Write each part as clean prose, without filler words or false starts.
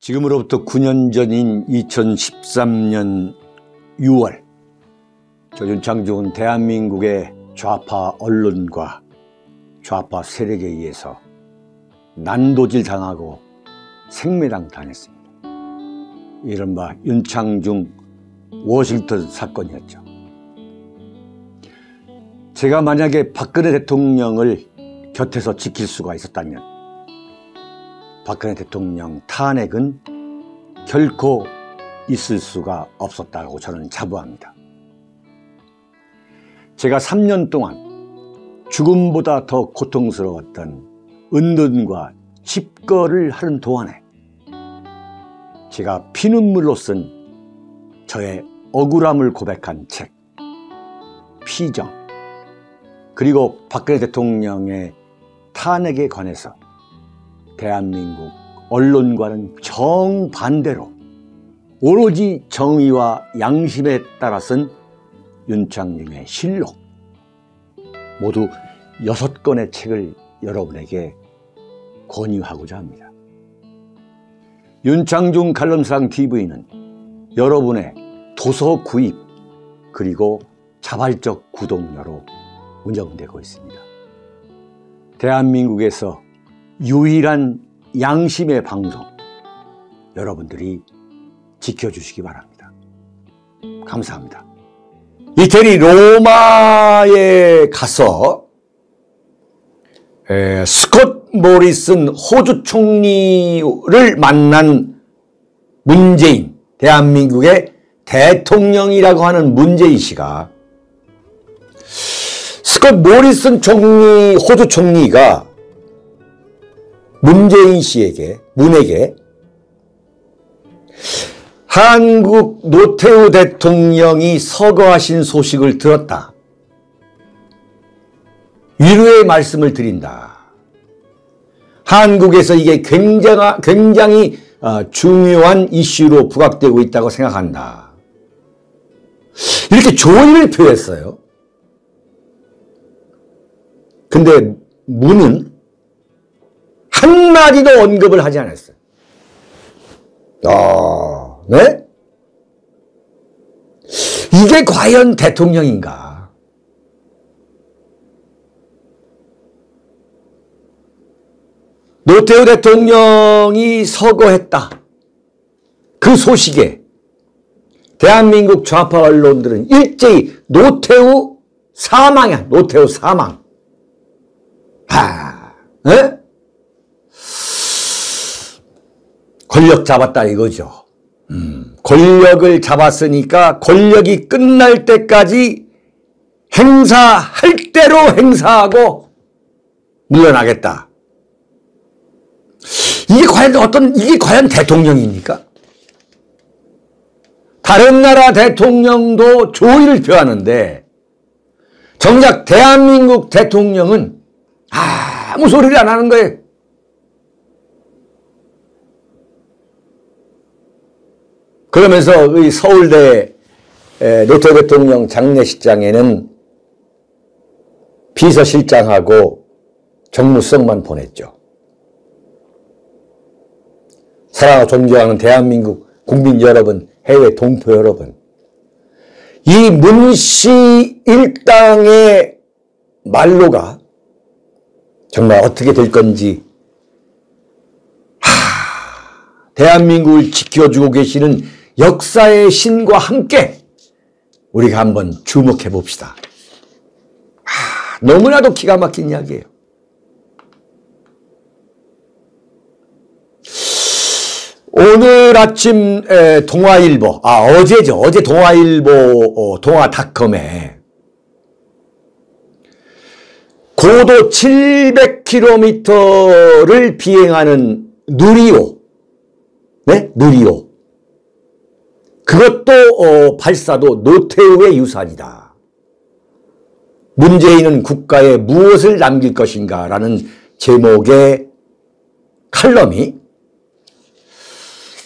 지금으로부터 9년 전인 2013년 6월 저 윤창중은 대한민국의 좌파 언론과 좌파 세력에 의해서 난도질 당하고 생매당 당했습니다. 이른바 윤창중 워싱턴 사건이었죠. 제가 만약에 박근혜 대통령을 곁에서 지킬 수가 있었다면 박근혜 대통령 탄핵은 결코 있을 수가 없었다고 저는 자부합니다. 제가 3년 동안 죽음보다 더 고통스러웠던 은둔과 집거를 하는 동안에 제가 피눈물로 쓴 저의 억울함을 고백한 책 피정, 그리고 박근혜 대통령의 탄핵에 관해서 대한민국 언론과는 정반대로 오로지 정의와 양심에 따라 쓴 윤창중의 실록, 모두 6권의 책을 여러분에게 권유하고자 합니다. 윤창중 칼럼상 TV는 여러분의 도서 구입 그리고 자발적 구독료로 운영되고 있습니다. 대한민국에서 유일한 양심의 방송, 여러분들이 지켜주시기 바랍니다. 감사합니다. 이태리 로마에 가서 스콧 모리슨 호주 총리를 만난 문재인, 대한민국의 대통령이라고 하는 문재인 씨가, 스콧 모리슨 총리, 호주 총리가 문재인 씨에게, 문에게 한국 노태우 대통령이 서거하신 소식을 들었다, 위로의 말씀을 드린다, 한국에서 이게 굉장히 중요한 이슈로 부각되고 있다고 생각한다, 이렇게 조의를 표했어요. 근데 문은 한마디도 언급을 하지 않았어요. 네? 이게 과연 대통령인가? 노태우 대통령이 서거했다, 그 소식에 대한민국 좌파 언론들은 일제히 노태우 사망이야, 노태우 사망. 네? 권력 잡았다 이거죠. 권력을 잡았으니까 권력이 끝날 때까지 행사할 대로 행사하고 물러나겠다. 이게 과연 대통령입니까? 다른 나라 대통령도 조의를 표하는데 정작 대한민국 대통령은 아무 소리를 안 하는 거예요. 그러면서 이 서울대 노태우 대통령 장례식장에는 비서실장하고 정무수석만 보냈죠. 사랑하고 존경하는 대한민국 국민 여러분, 해외 동포 여러분, 이 문씨 일당의 말로가 정말 어떻게 될 건지, 대한민국을 지켜주고 계시는 역사의 신과 함께 우리가 한번 주목해 봅시다. 너무나도 기가 막힌 이야기예요. 오늘 아침 동아일보, 어제죠. 어제 동아일보, 동아닷컴에 고도 700km를 비행하는 누리호, 네? 누리호. 그것도 발사도 노태우의 유산이다. 문재인은 국가에 무엇을 남길 것인가 라는 제목의 칼럼이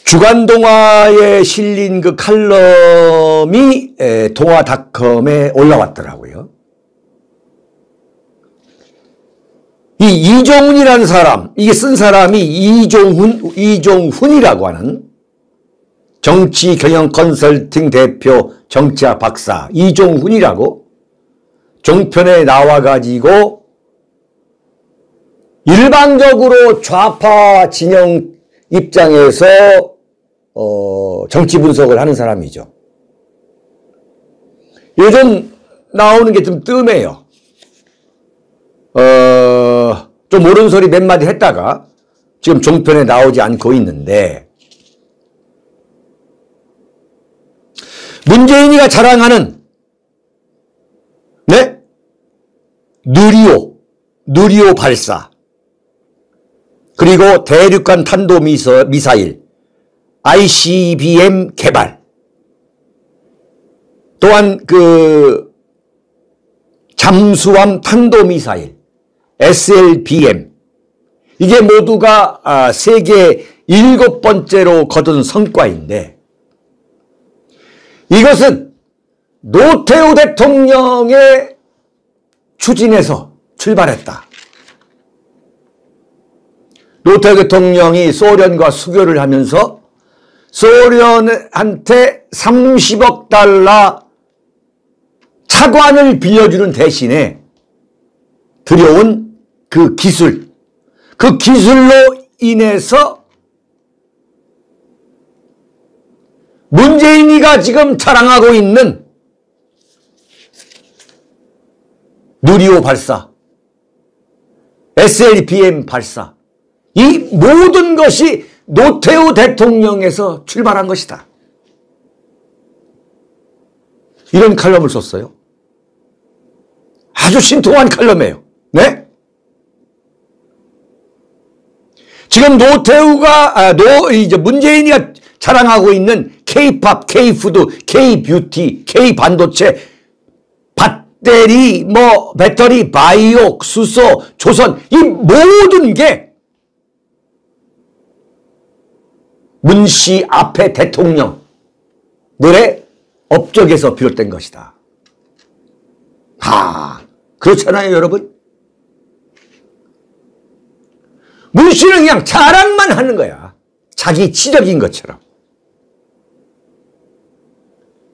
주간동아에 실린 그 칼럼이 동아닷컴에 올라왔더라고요. 이 이종훈이라는 사람, 이게 쓴 사람이 이종훈이라고 하는 정치 경영 컨설팅 대표 정치학 박사 이종훈이라고 종편에 나와가지고 일방적으로 좌파 진영 입장에서 정치 분석을 하는 사람이죠. 요즘 나오는 게 좀 뜸해요. 좀 옳은 소리 몇 마디 했다가 지금 종편에 나오지 않고 있는데, 문재인이가 자랑하는 네? 누리호 발사, 그리고 대륙간 탄도미사일 ICBM 개발, 또한 그 잠수함 탄도미사일 SLBM, 이게 모두가 세계 7번째로 거둔 성과인데, 이것은 노태우 대통령의 추진에서 출발했다. 노태우 대통령이 소련과 수교를 하면서 소련한테 30억 달러 차관을 빌려주는 대신에 들여온 그 기술로 인해서 문재인이가 지금 자랑하고 있는 누리호 발사, SLBM 발사, 이 모든 것이 노태우 대통령에서 출발한 것이다. 이런 칼럼을 썼어요. 아주 신통한 칼럼이에요. 네? 지금 이제 문재인이가 자랑하고 있는 K-팝, K-푸드, K-뷰티, K-반도체, 배터리, 바이오, 수소, 조선, 이 모든 게 문씨 앞에 대통령들의 업적에서 비롯된 것이다. 그렇잖아요, 여러분? 문씨는 그냥 자랑만 하는 거야. 자기 치적인 것처럼.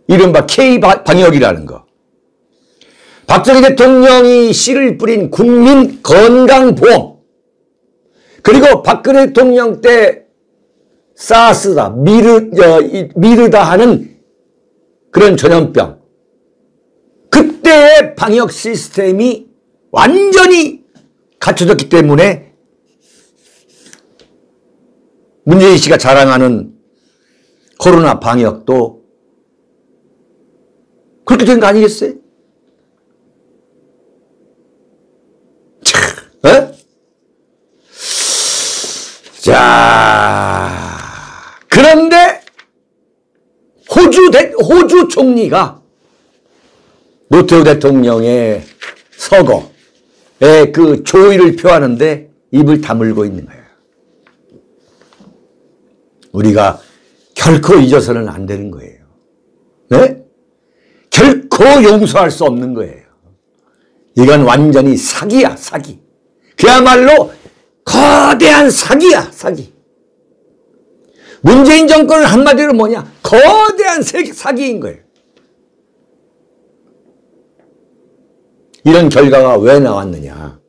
이른바 K방역이라는 거. 박정희 대통령이 씨를 뿌린 국민 건강보험, 그리고 박근혜 대통령 때 사스다, 미르다 하는 그런 전염병, 그때의 방역 시스템이 완전히 갖춰졌기 때문에 문재인 씨가 자랑하는 코로나 방역도 그렇게 된 거 아니겠어요? 자, 그런데 호주 총리가 노태우 대통령의 서거에 그 조의를 표하는데 입을 다물고 있는 거예요. 우리가 결코 잊어서는 안 되는 거예요. 네? 결코 용서할 수 없는 거예요. 이건 완전히 사기야, 사기. 그야말로 거대한 사기야, 사기. 문재인 정권은 한마디로 뭐냐? 거대한 사기인 거예요. 이런 결과가 왜 나왔느냐?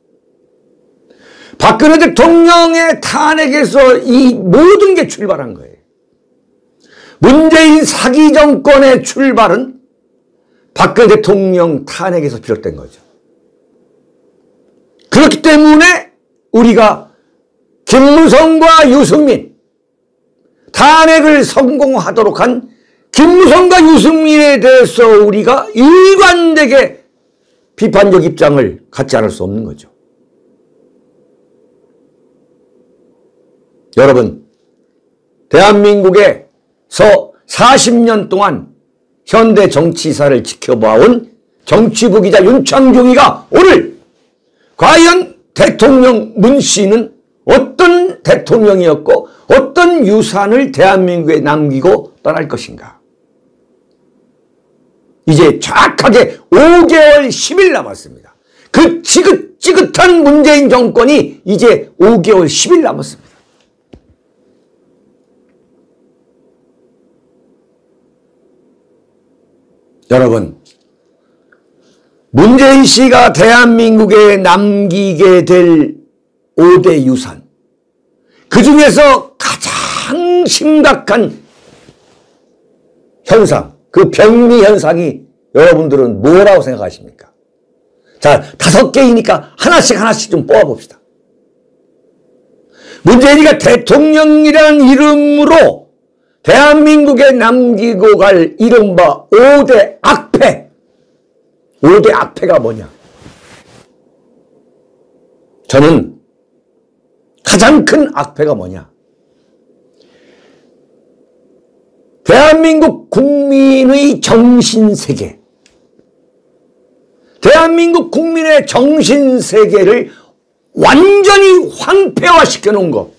박근혜 대통령의 탄핵에서 이 모든 게 출발한 거예요. 문재인 사기 정권의 출발은 박근혜 대통령 탄핵에서 비롯된 거죠. 그렇기 때문에 우리가 김무성과 유승민, 탄핵을 성공하도록 한 김무성과 유승민에 대해서 우리가 일관되게 비판적 입장을 갖지 않을 수 없는 거죠. 여러분, 대한민국에서 40년 동안 현대 정치사를 지켜봐온 정치부 기자 윤창중이가 오늘 과연 대통령 문 씨는 어떤 대통령이었고 어떤 유산을 대한민국에 남기고 떠날 것인가? 이제 정확하게 5개월 10일 남았습니다. 그 지긋지긋한 문재인 정권이 이제 5개월 10일 남았습니다. 여러분, 문재인 씨가 대한민국에 남기게 될 5대 유산, 그 중에서 가장 심각한 현상, 그 병리 현상이 여러분들은 뭐라고 생각하십니까? 자, 5개이니까 하나씩 좀 뽑아봅시다. 문재인이가 대통령이라는 이름으로 대한민국에 남기고 갈 이른바 5대 악패. 5대 악패가 뭐냐? 저는 가장 큰 악패가 뭐냐? 대한민국 국민의 정신세계, 대한민국 국민의 정신세계를 완전히 황폐화시켜 놓은 것.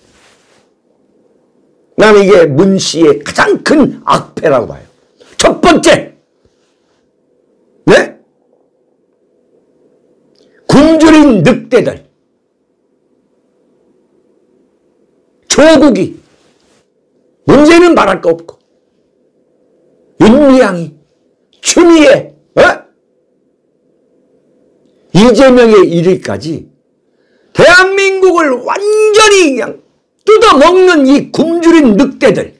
나는 이게 문 씨의 가장 큰 악패라고 봐요. 첫 번째, 네? 굶주린 늑대들, 조국이, 문제는 말할 거 없고, 윤미향이, 추미애, 이재명의 일일까지 대한민국을 완전히 그냥 뜯어먹는 이 굶주린 늑대들,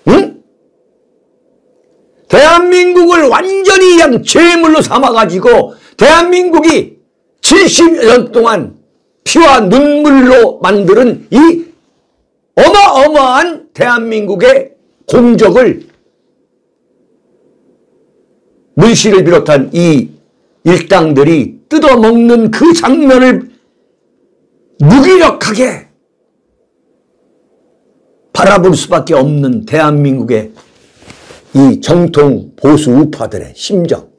응? 대한민국을 완전히 그냥 죄물로 삼아가지고 대한민국이 70년 동안 피와 눈물로 만드는 이 어마어마한 대한민국의 공적을 문 씨를 비롯한 이 일당들이 뜯어먹는 그 장면을 무기력하게 바라볼 수밖에 없는 대한민국의 이 정통 보수 우파들의 심정.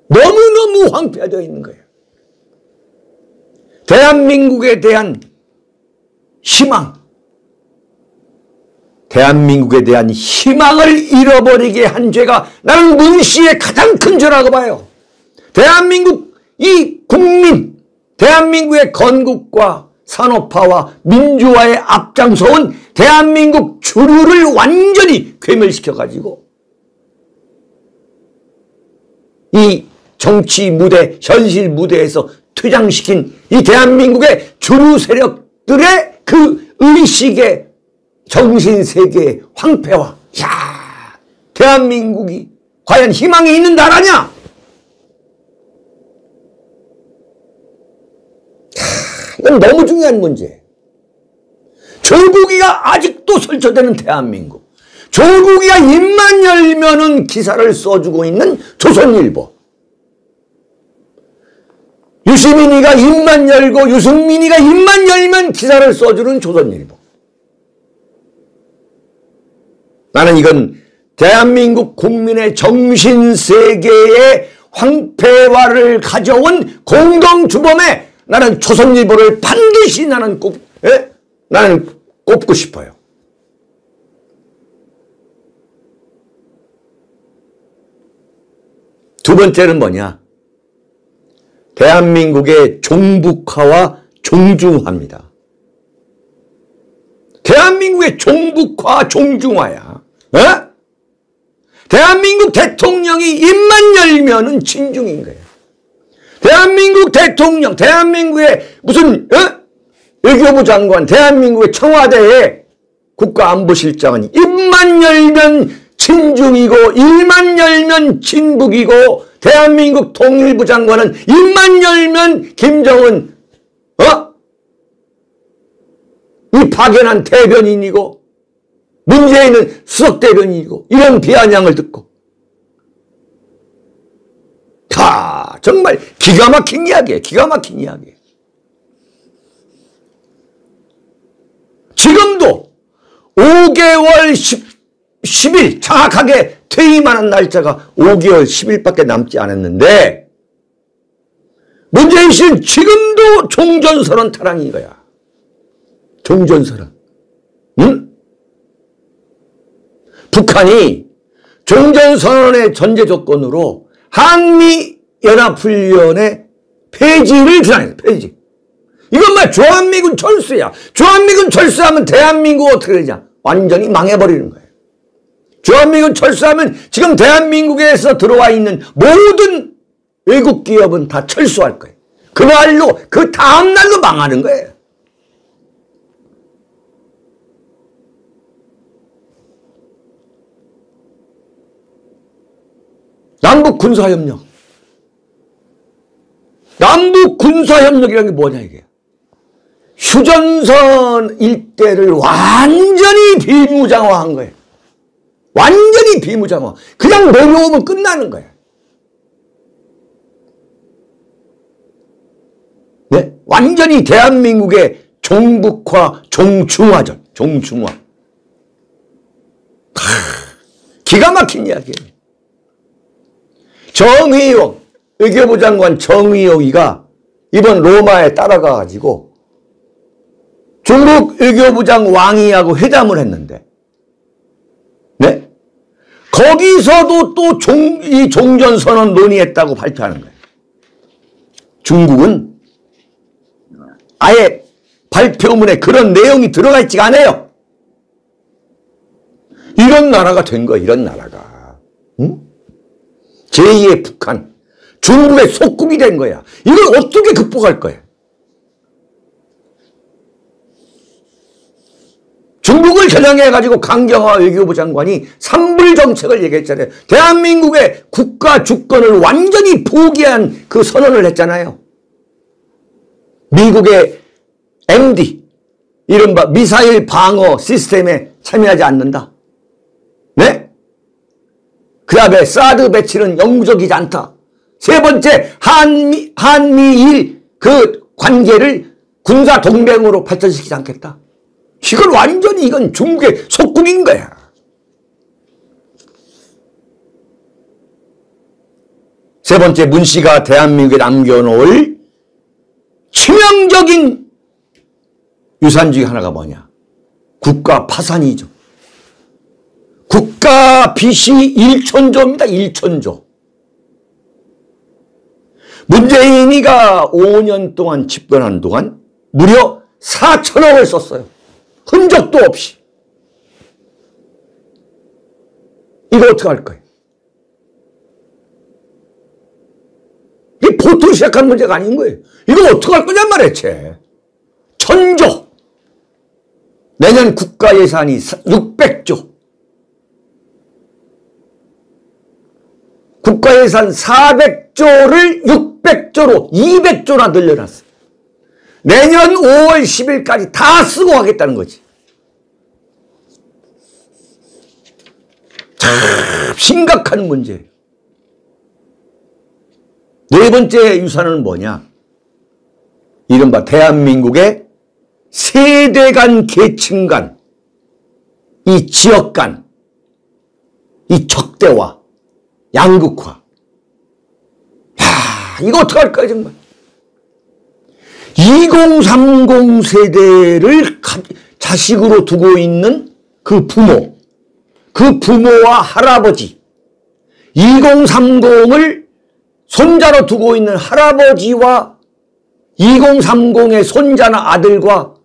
너무너무 황폐해져 있는 거예요. 대한민국에 대한 희망, 대한민국에 대한 희망을 잃어버리게 한 죄가 나는 문 씨의 가장 큰 죄라고 봐요. 대한민국 이 국민, 대한민국의 건국과 산업화와 민주화에 앞장서온 대한민국 주류를 완전히 괴멸시켜가지고 이 정치 무대, 현실 무대에서 퇴장시킨 이 대한민국의 주류 세력들의 그 의식의 정신세계의 황폐화. 야, 대한민국이 과연 희망이 있는 나라냐? 이건 너무 중요한 문제. 조국이가 아직도 설쳐되는 대한민국. 조국이가 입만 열면은 기사를 써주고 있는 조선일보. 유시민이가 입만 열고 유승민이가 입만 열면 기사를 써주는 조선일보. 나는 이건 대한민국 국민의 정신세계의 황폐화를 가져온 공동주범에 나는 조선일보를 반드시 나는 꼽고 싶어요. 두 번째는 뭐냐? 대한민국의 종북화와 종중화입니다. 대한민국의 종북화, 종중화야. 대한민국 대통령이 입만 열면은 친중인 거예요. 대한민국 대통령, 대한민국의 무슨 외교부 장관, 대한민국의 청와대의 국가안보실장은 입만 열면 친중이고 입만 열면 친북이고 대한민국 통일부 장관은 입만 열면 김정은 이 파견한 대변인이고 문재인은 수석 대변인이고 이런 비아냥을 듣고 정말 기가 막힌 이야기예요. 기가 막힌 이야기예요. 지금도 5개월 10일 정확하게 퇴임하는 날짜가 5개월 10일밖에 남지 않았는데 문재인 씨는 지금도 종전선언 타랑인 거야. 종전선언. 응? 북한이 종전선언의 전제 조건으로 한미연합훈련의 폐지를 주장했어요. 폐지. 이건 뭐 주한미군 철수야. 주한미군 철수하면 대한민국 어떻게 되냐? 완전히 망해버리는 거예요. 주한미군 철수하면 지금 대한민국에서 들어와 있는 모든 외국 기업은 다 철수할 거예요. 그날로, 그 다음날로 망하는 거예요. 남북군사협력. 남북군사협력이라는 게 뭐냐 이게. 휴전선 일대를 완전히 비무장화한 거예요. 완전히 비무장화. 그냥 내려오면 끝나는 거예요. 네? 완전히 대한민국의 종북화, 종중화전. 종중화. 기가 막힌 이야기예요. 정의용, 외교부 장관 정의용이가 이번 로마에 따라가가지고 중국 외교부장 왕이하고 회담을 했는데, 네? 거기서도 또 이 종전선언 논의했다고 발표하는 거예요. 중국은 아예 발표문에 그런 내용이 들어가 있지가 않아요. 이런 나라가 된 거야, 이런 나라가. 응? 제2의 북한, 중국의 속국이 된 거야. 이걸 어떻게 극복할 거야? 중국을 겨냥해가지고 강경화 외교부 장관이 삼불정책을 얘기했잖아요. 대한민국의 국가 주권을 완전히 포기한 그 선언을 했잖아요. 미국의 MD, 이른바 미사일 방어 시스템에 참여하지 않는다. 네? 그 다음에 사드 배치는 영구적이지 않다. 세 번째, 한미일 그 관계를 군사 동맹으로 발전시키지 않겠다. 이건 완전히 이건 중국의 속국인 거야. 세 번째, 문 씨가 대한민국에 남겨놓을 치명적인 유산 중에 하나가 뭐냐? 국가 파산이죠. 국가 빚이 1천조입니다. 1천조. 문재인이가 5년 동안 집권한 동안 무려 4천억을 썼어요. 흔적도 없이. 이거 어떻게 할 거예요? 이게 보통 시작한 문제가 아닌 거예요. 이거 어떻게 할 거냔 말이에요, 쟤. 1,000조. 내년 국가 예산이 600조. 국가 예산 400조를 600조로 200조나 늘려놨어요. 내년 5월 10일까지 다 쓰고 가겠다는 거지. 참 심각한 문제예요. 네 번째 유산은 뭐냐? 이른바 대한민국의 세대 간, 계층 간, 이 지역 간, 이 적대화, 양극화. 야, 이거 어떡할 거야, 정말. 2030 세대를 자식으로 두고 있는 그 부모, 그 부모와 할아버지, 2030을 손자로 두고 있는 할아버지와 2030의 손자나 아들과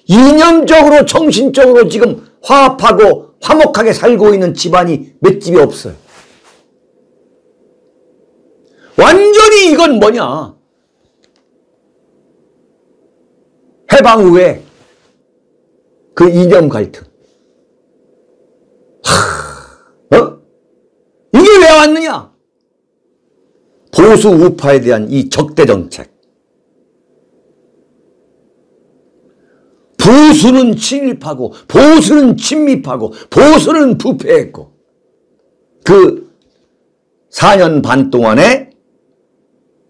이념적으로 정신적으로 지금 화합하고 화목하게 살고 있는 집안이 몇 집이 없어요. 완전히 이건 뭐냐? 해방 후에 그 이념 갈등. 이게 왜 왔느냐? 보수 우파에 대한 이 적대 정책. 보수는 친일파고 보수는 친미파고 보수는 부패했고 그 4년 반 동안에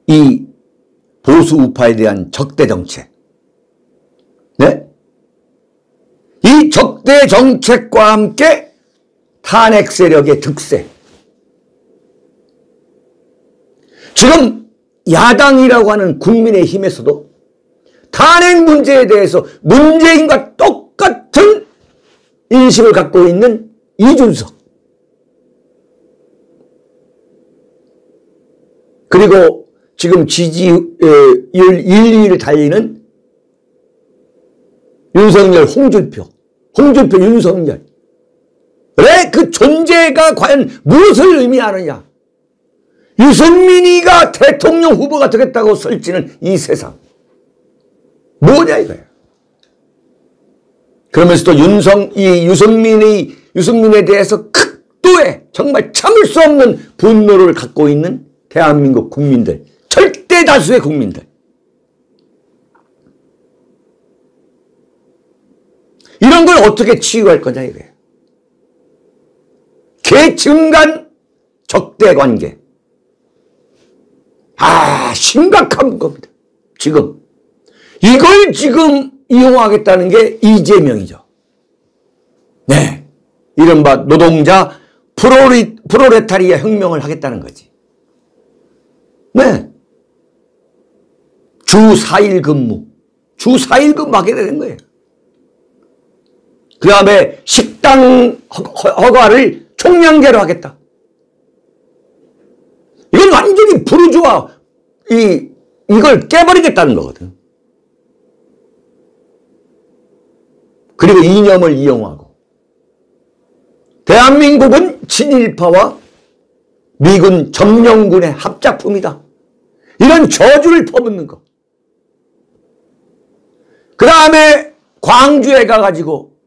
이 보수 우파에 대한 적대 정책. 네? 이 적대 정책과 함께 탄핵 세력의 득세. 지금 야당이라고 하는 국민의힘에서도 탄핵 문제에 대해서 문재인과 똑같은 인식을 갖고 있는 이준석. 그리고 지금 지지율 1, 2위를 달리는 윤석열, 홍준표, 윤석열. 왜 그 존재가 과연 무엇을 의미하느냐. 유승민이가 대통령 후보가 되겠다고 설치는 이 세상. 뭐냐 이거야. 그러면서 또 유승민에 대해서 극도의 정말 참을 수 없는 분노를 갖고 있는 대한민국 국민들. 절대 다수의 국민들. 이런 걸 어떻게 치유할 거냐 이거예요. 계층 간 적대관계. 심각한 겁니다. 지금. 이걸 지금 이용하겠다는 게 이재명이죠. 네. 이른바 노동자 프로레타리아 혁명을 하겠다는 거지. 네. 주 4일 근무. 주 4일 근무하게 되는 거예요. 그 다음에 식당 허가를 총량제로 하겠다. 이건 완전히 부르주아 이걸 깨버리겠다는 거거든. 그리고 이념을 이용하고 대한민국은 친일파와 미군 점령군의 합작품이다. 이런 저주를 퍼붓는 거. 그 다음에 광주에 가가지고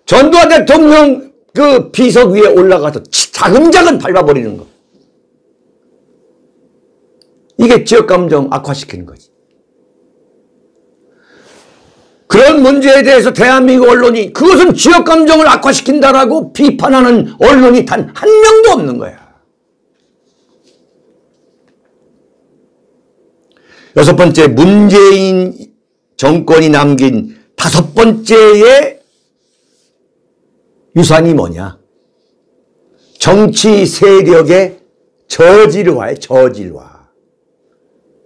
전두환 대통령 그 비석 위에 올라가서 자근자근 밟아버리는 거. 이게 지역감정 악화시키는 거지. 그런 문제에 대해서 대한민국 언론이 그것은 지역감정을 악화시킨다라고 비판하는 언론이 단 한 명도 없는 거야. 여섯 번째, 문재인 정권이 남긴 다섯 번째의 유산이 뭐냐? 정치 세력의 저질화에 저질화.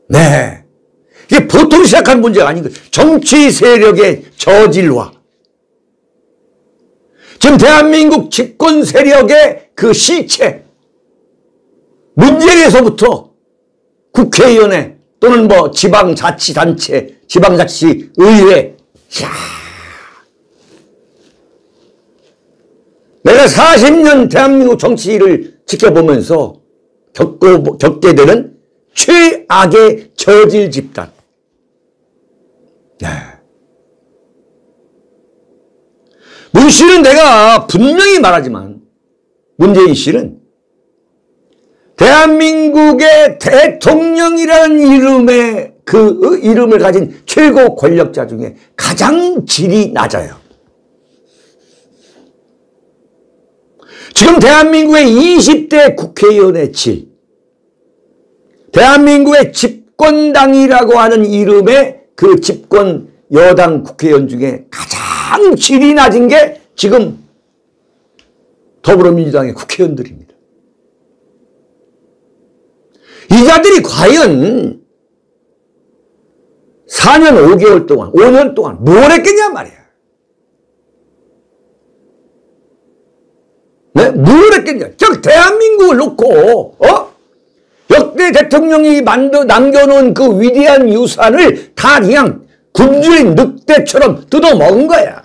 네. 이게 보통 시작한 문제가 아닌 거예요. 정치 세력의 저질화. 지금 대한민국 집권 세력의 그 실체. 문재인에서부터 국회의원회 또는 뭐 지방자치단체, 지방자치의회. 이야. 내가 40년 대한민국 정치를 지켜보면서 겪게 되는 최악의 저질 집단. 네. 문 씨는 내가 분명히 말하지만 문재인 씨는 대한민국의 대통령이라는 이름의 그 이름을 가진 최고 권력자 중에 가장 질이 낮아요. 지금 대한민국의 20대 국회의원의 질, 대한민국의 집권당이라고 하는 이름의 그 집권 여당 국회의원 중에 가장 질이 낮은 게 지금 더불어민주당의 국회의원들입니다. 이 자들이 과연 4년 5개월 동안, 5년 동안 뭘 했겠냐 말이야. 네? 뭘 했겠냐. 즉 대한민국을 놓고 역대 대통령이 남겨놓은 그 위대한 유산을 다 그냥 굶주린 늑대처럼 뜯어먹은 거야.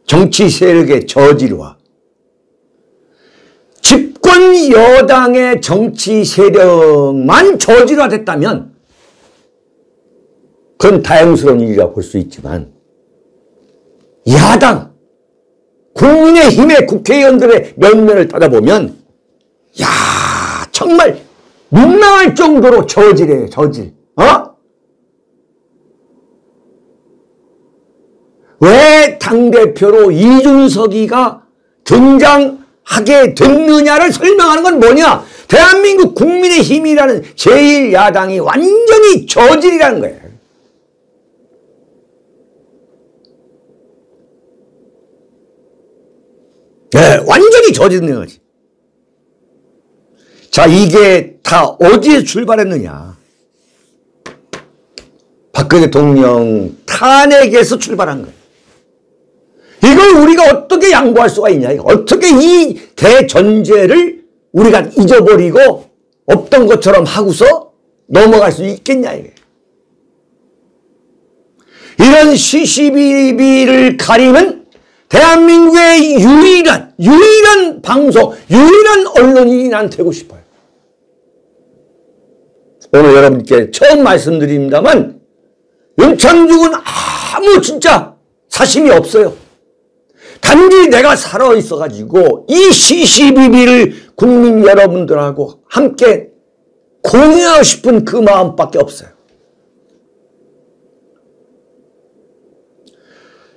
정치 세력의 저질화. 집권 여당의 정치 세력만 저질화됐다면 그건 다행스러운 일이라고 볼 수 있지만 야당, 국민의힘의 국회의원들의 면면을 따라보면 야 정말 민망할 정도로 저질이에요. 저질. 왜 당대표로 이준석이가 등장하게 됐느냐를 설명하는 건 뭐냐? 대한민국 국민의힘이라는 제1야당이 완전히 저질이라는 거예요. 네, 완전히 저지른 거지. 자, 이게 다 어디에 출발했느냐? 박근혜 대통령 탄핵에서 출발한 거예요. 이걸 우리가 어떻게 양보할 수가 있냐. 어떻게 이 대전제를 우리가 잊어버리고 없던 것처럼 하고서 넘어갈 수 있겠냐. 이게. 이런 시시비비를 가리는 대한민국의 유일한 방송, 유일한 언론인이 난 되고 싶어요. 오늘 여러분께 처음 말씀드립니다만 윤창중은 아무 진짜 사심이 없어요. 단지 내가 살아있어가지고 이 시시비비를 국민 여러분들하고 함께 공유하고 싶은 그 마음밖에 없어요.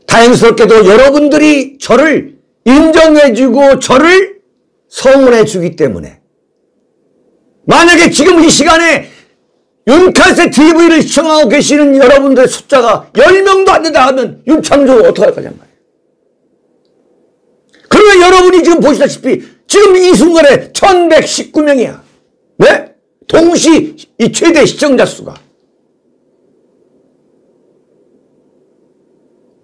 다행스럽게도 여러분들이 저를 인정해주고 저를 성원해주기 때문에 만약에 지금 이 시간에 윤카세 TV를 시청하고 계시는 여러분들의 숫자가 10명도 안 된다 하면 윤창중은 어떡할 거냔 말이에요. 그러면 여러분이 지금 보시다시피 지금 이 순간에 1119명이야. 네? 동시 이 최대 시청자 수가.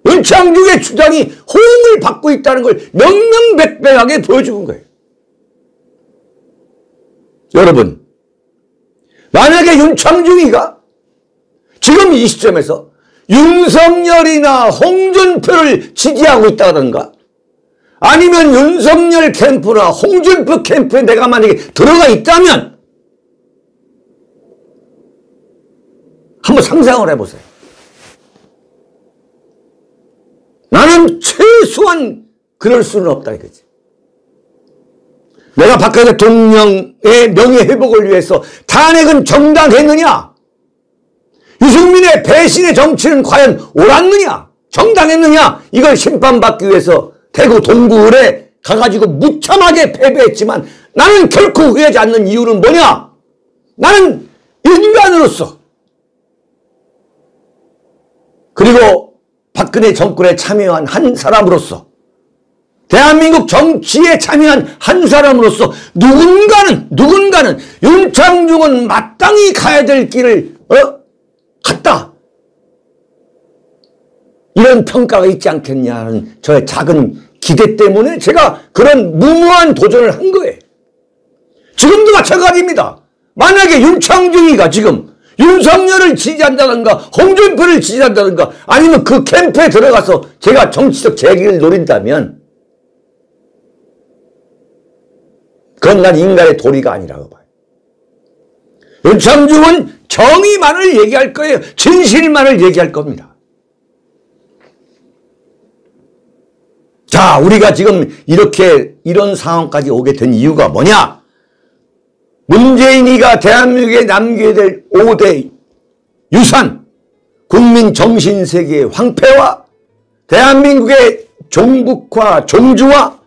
윤창중의 주장이 호응을 받고 있다는 걸 명명백백하게 보여주는 거예요. 여러분, 만약에 윤창중이가 지금 이 시점에서 윤석열이나 홍준표를 지지하고 있다든가 아니면 윤석열 캠프나 홍준표 캠프에 내가 만약에 들어가 있다면 한번 상상을 해보세요. 나는 최소한 그럴 수는 없다 이거지. 내가 박근혜 대통령의 명예회복을 위해서 탄핵은 정당했느냐? 유승민의 배신의 정치는 과연 옳았느냐? 정당했느냐? 이걸 심판받기 위해서 대구 동구을에 가가지고 무참하게 패배했지만 나는 결코 후회하지 않는 이유는 뭐냐? 나는 인간으로서 그리고 박근혜 정권에 참여한 한 사람으로서 대한민국 정치에 참여한 한 사람으로서 누군가는 윤창중은 마땅히 가야 될 길을 갔다. 이런 평가가 있지 않겠냐는 저의 작은 기대 때문에 제가 그런 무모한 도전을 한 거예요. 지금도 마찬가지입니다. 만약에 윤창중이가 지금 윤석열을 지지한다든가 홍준표를 지지한다든가 아니면 그 캠프에 들어가서 제가 정치적 재기를 노린다면 그건 난 인간의 도리가 아니라고 봐요. 윤창중은 정의만을 얘기할 거예요. 진실만을 얘기할 겁니다. 자, 우리가 지금 이런 상황까지 오게 된 이유가 뭐냐? 문재인이가 대한민국에 남겨야 될 5대 유산, 국민 정신세계의 황폐와 대한민국의 종북화, 종주화,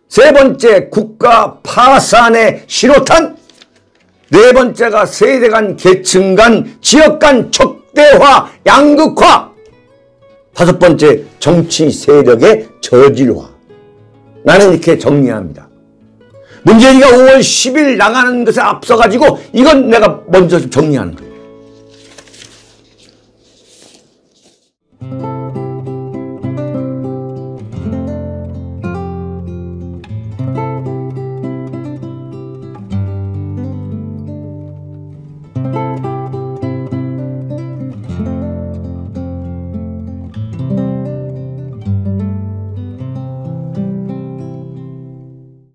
세 번째 국가 파산의 신호탄, 네 번째가 세대 간, 계층 간, 지역 간 척대화, 양극화, 다섯 번째 정치 세력의 저질화. 나는 이렇게 정리합니다. 문재인이가 5월 10일 나가는 것에 앞서가지고 이건 내가 먼저 좀 정리하는 거예요.